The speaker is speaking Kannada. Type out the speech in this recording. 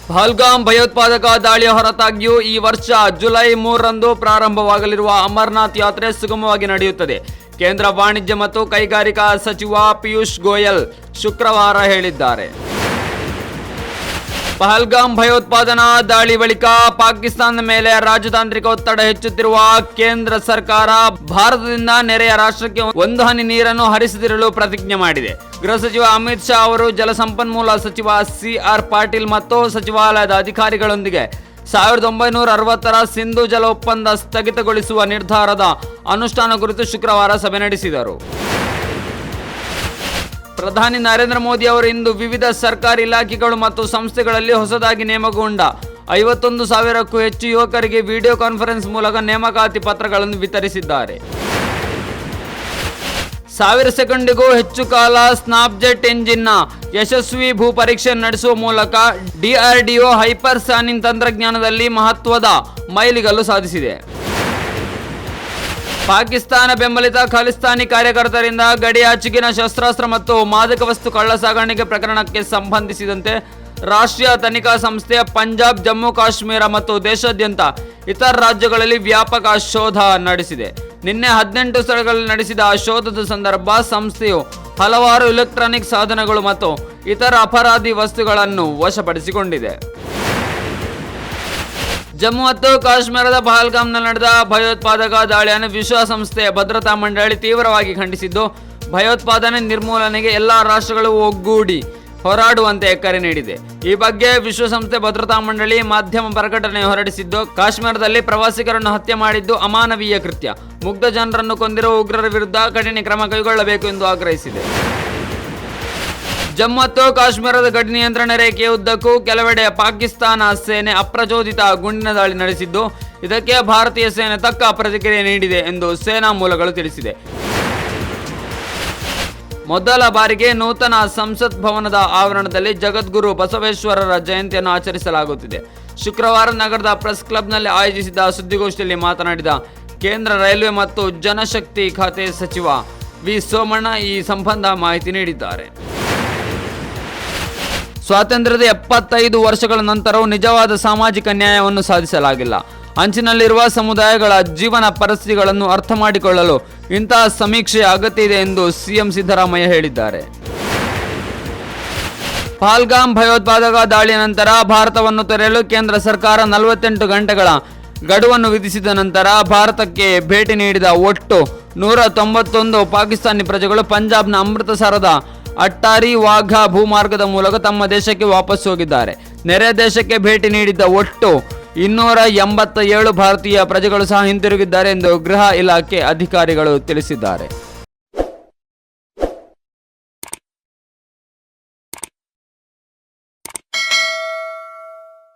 ಪಹಲ್ಗಾಮ್ ಭಯೋತ್ಪಾದಕ ದಾಳಿಯ ಹೊರತಾಗಿಯೂ ಈ ವರ್ಷ ಜುಲೈ 3ರಂದು ಪ್ರಾರಂಭವಾಗಲಿರುವ ಅಮರನಾಥ್ ಯಾತ್ರೆ ಸುಗಮವಾಗಿ ನಡೆಯುತ್ತದೆ. ಕೇಂದ್ರ ವಾಣಿಜ್ಯ ಮತ್ತು ಕೈಗಾರಿಕಾ ಸಚಿವ ಪಿಯೂಷ್ ಗೋಯಲ್ ಶುಕ್ರವಾರ ಹೇಳಿದ್ದಾರೆ. ಪಹಲ್ಗಾಮ್ ಭಯೋತ್ಪಾದನಾ ದಾಳಿ ಬಳಿಕ ಪಾಕಿಸ್ತಾನದ ಮೇಲೆ ರಾಜತಾಂತ್ರಿಕ ಒತ್ತಡ ಹೆಚ್ಚುತ್ತಿರುವ ಕೇಂದ್ರ ಸರ್ಕಾರ ಭಾರತದಿಂದ ನೆರೆಯ ರಾಷ್ಟ್ರಕ್ಕೆ ಒಂದು ಹನಿ ನೀರನ್ನು ಹರಿಸದಿರಲು ಪ್ರತಿಜ್ಞೆ ಮಾಡಿದೆ. ಗೃಹ ಸಚಿವ ಅಮಿತ್ ಶಾ ಅವರು ಜಲಸಂಪನ್ಮೂಲ ಸಚಿವ CR ಪಾಟೀಲ್ ಮತ್ತು ಸಚಿವಾಲಯದ ಅಧಿಕಾರಿಗಳೊಂದಿಗೆ 1960ರ ಸಿಂಧು ಜಲ ಒಪ್ಪಂದ ಸ್ಥಗಿತಗೊಳಿಸುವ ನಿರ್ಧಾರದ ಅನುಷ್ಠಾನ ಕುರಿತು ಶುಕ್ರವಾರ ಸಭೆ ನಡೆಸಿದರು. ಪ್ರಧಾನಿ ನರೇಂದ್ರ ಮೋದಿ ಅವರು ಇಂದು ವಿವಿಧ ಸರ್ಕಾರಿ ಇಲಾಖೆಗಳು ಮತ್ತು ಸಂಸ್ಥೆಗಳಲ್ಲಿ ಹೊಸದಾಗಿ ನೇಮಕಗೊಂಡ 51,000ಕ್ಕೂ ಹೆಚ್ಚು ಯುವಕರಿಗೆ ವಿಡಿಯೋ ಕಾನ್ಫರೆನ್ಸ್ ಮೂಲಕ ನೇಮಕಾತಿ ಪತ್ರಗಳನ್ನು ವಿತರಿಸಿದ್ದಾರೆ. 1000 ಸೆಕೆಂಡಿಗೂ ಹೆಚ್ಚು ಕಾಲ ಸ್ನ್ಯಾಪ್ಜೆಟ್ ಎಂಜಿನ್ನ ಯಶಸ್ವಿ ಭೂ ಪರೀಕ್ಷೆ ನಡೆಸುವ ಮೂಲಕ DRDO ಹೈಪರ್ಸಾನಿಕ್ ತಂತ್ರಜ್ಞಾನದಲ್ಲಿ ಮಹತ್ವದ ಮೈಲಿಗಲ್ಲು ಸಾಧಿಸಿದೆ. ಪಾಕಿಸ್ತಾನ ಬೆಂಬಲಿತ ಖಲಿಸ್ತಾನಿ ಕಾರ್ಯಕರ್ತರಿಂದ ಗಡಿಯಾಚೆಗಿನ ಶಸ್ತ್ರಾಸ್ತ್ರ ಮತ್ತು ಮಾದಕ ವಸ್ತು ಕಳ್ಳಸಾಗಣೆ ಪ್ರಕರಣಕ್ಕೆ ಸಂಬಂಧಿಸಿದಂತೆ ರಾಷ್ಟ್ರೀಯ ತನಿಖಾ ಸಂಸ್ಥೆ ಪಂಜಾಬ್, ಜಮ್ಮು ಕಾಶ್ಮೀರ ಮತ್ತು ದೇಶಾದ್ಯಂತ ಇತರ ರಾಜ್ಯಗಳಲ್ಲಿ ವ್ಯಾಪಕ ಶೋಧ ನಡೆಸಿದೆ. ನಿನ್ನೆ 18 ಸ್ಥಳಗಳಲ್ಲಿ ನಡೆಸಿದ ಶೋಧದ ಸಂದರ್ಭ ಸಂಸ್ಥೆಯು ಹಲವಾರು ಇಲೆಕ್ಟ್ರಾನಿಕ್ ಸಾಧನಗಳು ಮತ್ತು ಇತರ ಅಪರಾಧಿ ವಸ್ತುಗಳನ್ನು ವಶಪಡಿಸಿಕೊಂಡಿದೆ. ಜಮ್ಮು ಮತ್ತು ಕಾಶ್ಮೀರದ ಪಹಲ್ಗಾಮ್ನಲ್ಲಿ ನಡೆದ ಭಯೋತ್ಪಾದಕ ದಾಳಿಯನ್ನು ವಿಶ್ವಸಂಸ್ಥೆಯ ಭದ್ರತಾ ಮಂಡಳಿ ತೀವ್ರವಾಗಿ ಖಂಡಿಸಿದ್ದು, ಭಯೋತ್ಪಾದನೆ ನಿರ್ಮೂಲನೆಗೆ ಎಲ್ಲಾ ರಾಷ್ಟ್ರಗಳು ಒಗ್ಗೂಡಿ ಹೋರಾಡುವಂತೆ ಕರೆ ನೀಡಿದೆ. ಈ ಬಗ್ಗೆ ವಿಶ್ವಸಂಸ್ಥೆ ಭದ್ರತಾ ಮಂಡಳಿ ಮಾಧ್ಯಮ ಪ್ರಕಟಣೆ ಹೊರಡಿಸಿದ್ದು, ಕಾಶ್ಮೀರದಲ್ಲಿ ಪ್ರವಾಸಿಗರನ್ನು ಹತ್ಯೆ ಮಾಡಿದ್ದು ಅಮಾನವೀಯ ಕೃತ್ಯ, ಮುಗ್ಧ ಜನರನ್ನು ಕೊಂದಿರುವ ಉಗ್ರರ ವಿರುದ್ಧ ಕಠಿಣ ಕ್ರಮ ಕೈಗೊಳ್ಳಬೇಕು ಎಂದು ಆಗ್ರಹಿಸಿದೆ. ಜಮ್ಮು ಮತ್ತು ಕಾಶ್ಮೀರದ ಗಡಿ ನಿಯಂತ್ರಣ ರೇಖೆಯ ಉದ್ದಕ್ಕೂ ಕೆಲವೆಡೆ ಪಾಕಿಸ್ತಾನ ಸೇನೆ ಅಪ್ರಚೋದಿತ ಗುಂಡಿನ ದಾಳಿ ನಡೆಸಿದ್ದು, ಇದಕ್ಕೆ ಭಾರತೀಯ ಸೇನೆ ತಕ್ಕ ಪ್ರತಿಕ್ರಿಯೆ ನೀಡಿದೆ ಎಂದು ಸೇನಾ ಮೂಲಗಳು ತಿಳಿಸಿದೆ. ಮೊದಲ ಬಾರಿಗೆ ನೂತನ ಸಂಸತ್ ಭವನದ ಆವರಣದಲ್ಲಿ ಜಗದ್ಗುರು ಬಸವೇಶ್ವರರ ಜಯಂತಿಯನ್ನು ಆಚರಿಸಲಾಗುತ್ತಿದೆ. ಶುಕ್ರವಾರ ನಗರದ ಪ್ರೆಸ್ ಕ್ಲಬ್ನಲ್ಲಿ ಆಯೋಜಿಸಿದ ಸುದ್ದಿಗೋಷ್ಠಿಯಲ್ಲಿ ಮಾತನಾಡಿದ ಕೇಂದ್ರ ರೈಲ್ವೆ ಮತ್ತು ಜನಶಕ್ತಿ ಖಾತೆ ಸಚಿವ ವಿ ಸೋಮಣ್ಣ ಈ ಸಂಬಂಧ ಮಾಹಿತಿ ನೀಡಿದ್ದಾರೆ. ಸ್ವಾತಂತ್ರ್ಯದ 75 ವರ್ಷಗಳ ನಂತರವೂ ನಿಜವಾದ ಸಾಮಾಜಿಕ ನ್ಯಾಯವನ್ನು ಸಾಧಿಸಲಾಗಿಲ್ಲ. ಅಂಚಿನಲ್ಲಿರುವ ಸಮುದಾಯಗಳ ಜೀವನ ಪರಿಸ್ಥಿತಿಗಳನ್ನು ಅರ್ಥ ಮಾಡಿಕೊಳ್ಳಲು ಇಂತಹ ಸಮೀಕ್ಷೆಯ ಅಗತ್ಯ ಇದೆ ಎಂದು CM ಸಿದ್ದರಾಮಯ್ಯ ಹೇಳಿದ್ದಾರೆ. ಪಹಲ್ಗಾಮ್ ಭಯೋತ್ಪಾದಕ ದಾಳಿಯ ನಂತರ ಭಾರತವನ್ನು ತೊರೆಯಲು ಕೇಂದ್ರ ಸರ್ಕಾರ 48 ಗಂಟೆಗಳ ಗಡುವನ್ನು ವಿಧಿಸಿದ ನಂತರ ಭಾರತಕ್ಕೆ ಭೇಟಿ ನೀಡಿದ ಒಟ್ಟು 191 ಪಾಕಿಸ್ತಾನಿ ಪ್ರಜೆಗಳು ಪಂಜಾಬ್ನ ಅಮೃತಸರದ ಅಟ್ಟಾರಿ ವಾಘಾ ಭೂಮಾರ್ಗದ ಮೂಲಕ ತಮ್ಮ ದೇಶಕ್ಕೆ ವಾಪಸ್ ಹೋಗಿದ್ದಾರೆ. ನೆರೆ ದೇಶಕ್ಕೆ ಭೇಟಿ ನೀಡಿದ್ದ ಒಟ್ಟು 287 ಭಾರತೀಯ ಪ್ರಜೆಗಳು ಸಹ ಹಿಂತಿರುಗಿದ್ದಾರೆ ಎಂದು ಗೃಹ ಇಲಾಖೆ ಅಧಿಕಾರಿಗಳು ತಿಳಿಸಿದ್ದಾರೆ.